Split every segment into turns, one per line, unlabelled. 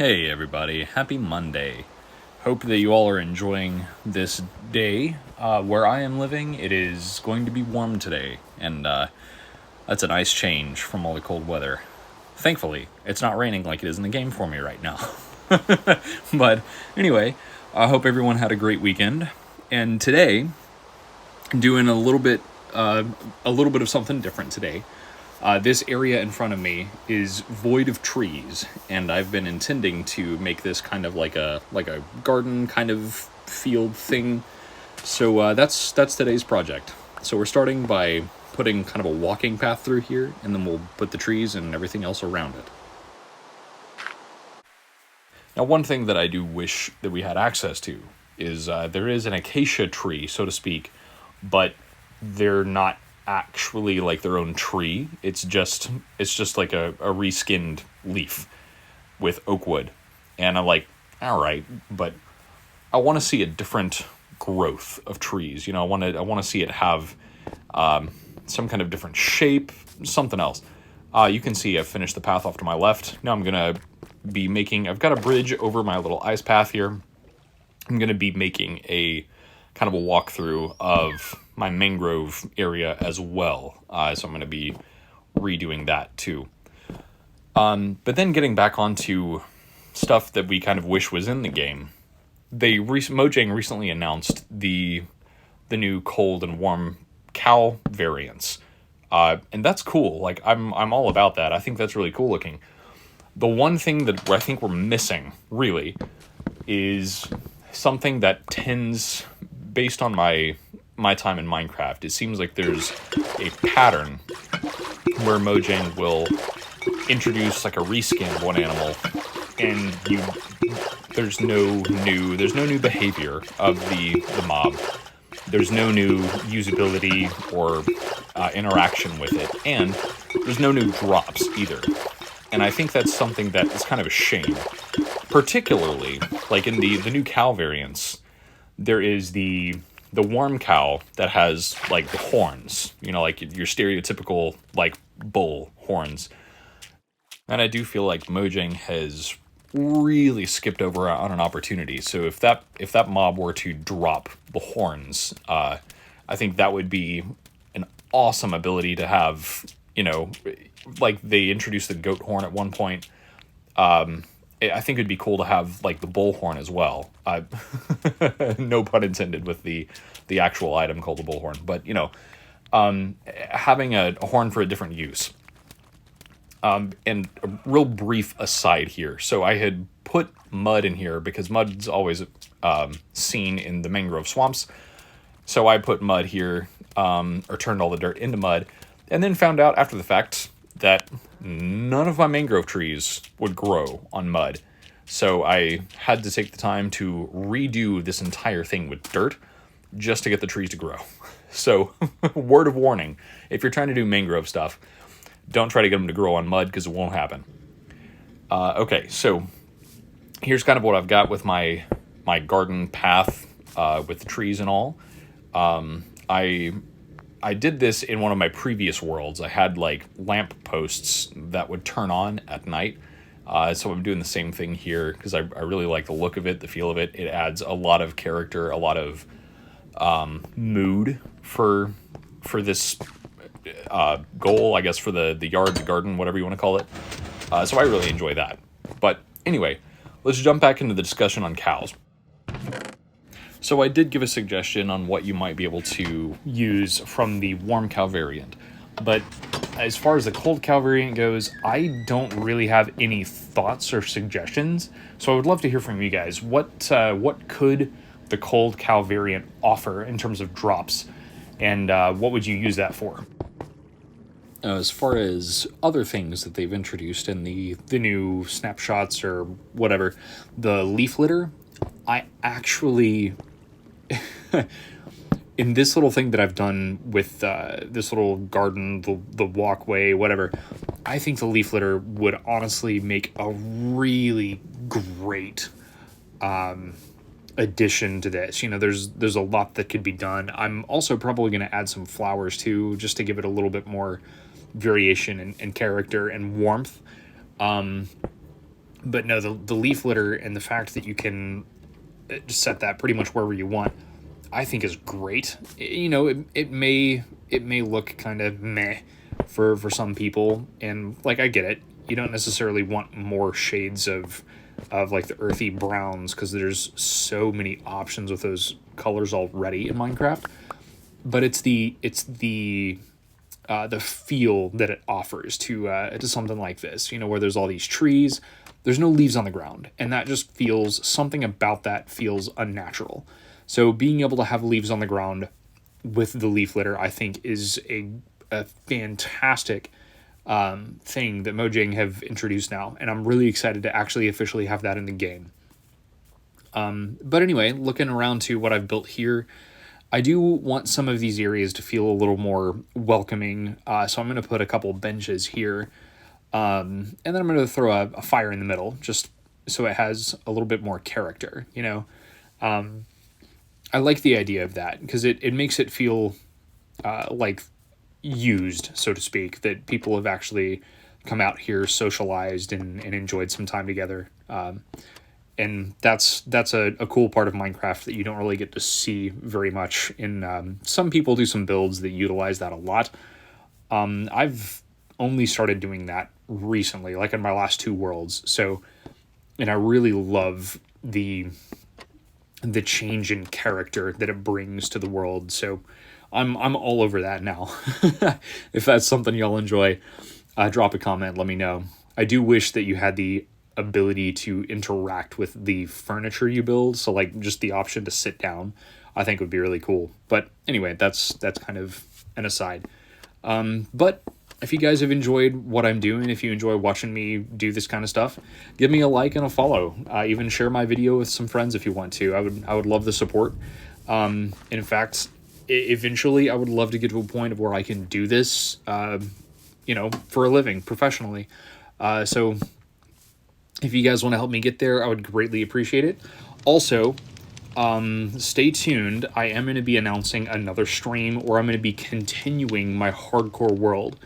Hey everybody, happy Monday. Hope that you all are enjoying this day. Where I am living, it is going to be warm today, and that's a nice change from all the cold weather. Thankfully, it's not raining like it is in the game for me right now. But anyway, I hope everyone had a great weekend. And today, doing a little bit of something different today. This area in front of me is void of trees, and I've been intending to make this kind of like a garden kind of field thing. So that's today's project. So we're starting by putting kind of a walking path through here, and then we'll put the trees and everything else around it. Now, one thing that I do wish that we had access to is there is an acacia tree, so to speak, but they're not actually like their own tree. It's just like a reskinned leaf with oak wood. And I'm like, all right, but I want to see a different growth of trees. You know, I want to see it have some kind of different shape, something else. You can see I've finished the path off to my left. Now I'm gonna be making. I've got a bridge over my little ice path here. I'm gonna be making a kind of a walkthrough of my mangrove area as well. So I'm going to be redoing that too. But then getting back onto stuff that we kind of wish was in the game. Mojang recently announced the new cold and warm cow variants. And that's cool. Like I'm all about that. I think that's really cool looking. The one thing that I think we're missing really is something that tends, based on my time in Minecraft, it seems like there's a pattern where Mojang will introduce like a reskin of one animal, and there's no new behavior of the mob. There's no new usability or interaction with it, and there's no new drops either. And I think that's something that is kind of a shame. Particularly, like in the new cow variants, there is the warm cow that has like the horns, you know, like your stereotypical like bull horns. And I do feel like Mojang has really skipped over on an opportunity. So if that mob were to drop the horns, I think that would be an awesome ability to have. You know, like they introduced the goat horn at one point. I think it'd be cool to have like the bullhorn as well. No pun intended with the actual item called the bullhorn, but you know, having a horn for a different use. And a real brief aside here. So I had put mud in here because mud's always seen in the mangrove swamps. So I put mud here, or turned all the dirt into mud, and then found out after the fact that none of my mangrove trees would grow on mud. So I had to take the time to redo this entire thing with dirt just to get the trees to grow. So, word of warning, if you're trying to do mangrove stuff, don't try to get them to grow on mud because it won't happen. Okay, so here's kind of what I've got with my garden path with the trees and all. I did this in one of my previous worlds. I had like lamp posts that would turn on at night. So I'm doing the same thing here because I really like the look of it, the feel of it. It adds a lot of character, a lot of mood for this goal, I guess, for the yard, the garden, whatever you want to call it. So I really enjoy that. But anyway, let's jump back into the discussion on cows. So I did give a suggestion on what you might be able to use from the warm cow variant. But as far as the cold cow variant goes, I don't really have any thoughts or suggestions. So I would love to hear from you guys. What could the cold cow variant offer in terms of drops? And what would you use that for? As far as other things that they've introduced in the new snapshots or whatever, the leaf litter, I actually... in this little thing that I've done with this little garden, the walkway, whatever, I think the leaf litter would honestly make a really great addition to this. You know, there's a lot that could be done. I'm also probably going to add some flowers too, just to give it a little bit more variation and character and warmth.
But no, the leaf litter and the fact that you can just set that pretty much wherever you want, I think is great. You know, it may look kind of meh for some people, and like I get it. You don't necessarily want more shades of like the earthy browns because there's so many options with those colors already in Minecraft. But it's the feel that it offers to something like this. You know, where there's all these trees, there's no leaves on the ground, and that just feels something about that feels unnatural. So being able to have leaves on the ground with the leaf litter, I think, is a fantastic thing that Mojang have introduced now, and I'm really excited to actually officially have that in the game. But anyway, looking around to what I've built here, I do want some of these areas to feel a little more welcoming, so I'm going to put a couple benches here, and then I'm going to throw a fire in the middle, just so it has a little bit more character, you know? I like the idea of that, because it makes it feel like used, so to speak, that people have actually come out here, socialized, and enjoyed some time together. And that's a cool part of Minecraft that you don't really get to see very much. In some people do some builds that utilize that a lot. I've only started doing that recently, like in my last two worlds. So, and I really love the change in character that it brings to the world. So, I'm all over that now. If that's something y'all enjoy, drop a comment. Let me know. I do wish that you had the ability to interact with the furniture you build, so like just the option to sit down, I think would be really cool. But anyway, that's kind of an aside. But if you guys have enjoyed what I'm doing, if you enjoy watching me do this kind of stuff, give me a like and a follow. Even share my video with some friends if you want to. I would love the support. In fact, eventually I would love to get to a point of where I can do this for a living professionally. So if you guys want to help me get there, I would greatly appreciate it. Also, stay tuned. I am going to be announcing another stream where I'm going to be continuing my hardcore world.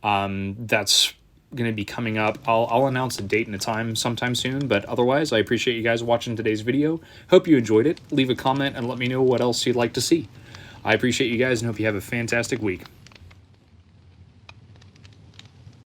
That's going to be coming up. I'll announce a date and a time sometime soon, but otherwise, I appreciate you guys watching today's video. Hope you enjoyed it. Leave a comment and let me know what else you'd like to see. I appreciate you guys and hope you have a fantastic week.